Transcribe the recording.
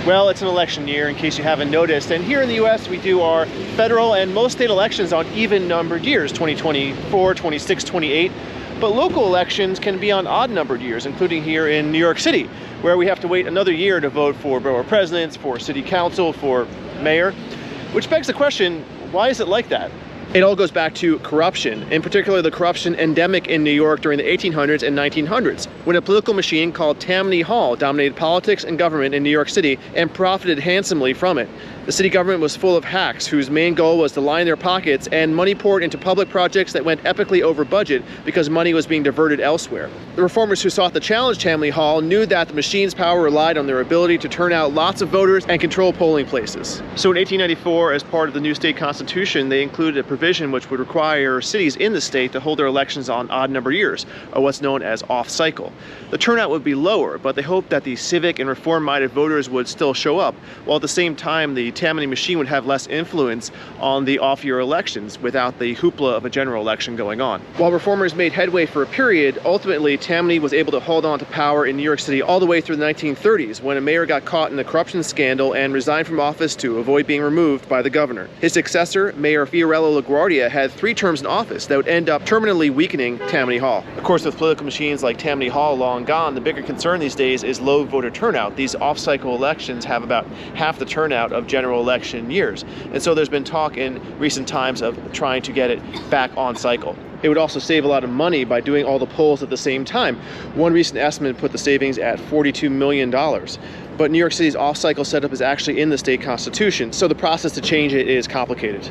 Well, it's an election year, in case you haven't noticed, and here in the US we do our federal and most state elections on even numbered years, 2024, 26, 28, but local elections can be on odd numbered years, including here in New York City, where we have to wait another year to vote for borough presidents, for city council, for mayor, which begs the question, why is it like that? It all goes back to corruption, in particular the corruption endemic in New York during the 1800s and 1900s, when a political machine called Tammany Hall dominated politics and government in New York City and profited handsomely from it. The city government was full of hacks whose main goal was to line their pockets, and money poured into public projects that went epically over budget because money was being diverted elsewhere. The reformers who sought to challenge Tammany Hall knew that the machine's power relied on their ability to turn out lots of voters and control polling places. So in 1894, as part of the new state constitution, they included a provision which would require cities in the state to hold their elections on odd number years, or what's known as off-cycle. The turnout would be lower, but they hoped that the civic and reform-minded voters would still show up, while at the same time the Tammany machine would have less influence on the off-year elections without the hoopla of a general election going on. While reformers made headway for a period, ultimately Tammany was able to hold on to power in New York City all the way through the 1930s, when a mayor got caught in a corruption scandal and resigned from office to avoid being removed by the governor. His successor, Mayor Fiorello LaGuardia, had 3 terms in office that would end up permanently weakening Tammany Hall. Of course, with political machines like Tammany Hall long gone, the bigger concern these days is low voter turnout. These off-cycle elections have about half the turnout of general election years, and so there's been talk in recent times of trying to get it back on cycle. It would also save a lot of money by doing all the polls at the same time. One recent estimate put the savings at $42 million. But New York City's off-cycle setup is actually in the state constitution, so the process to change it is complicated.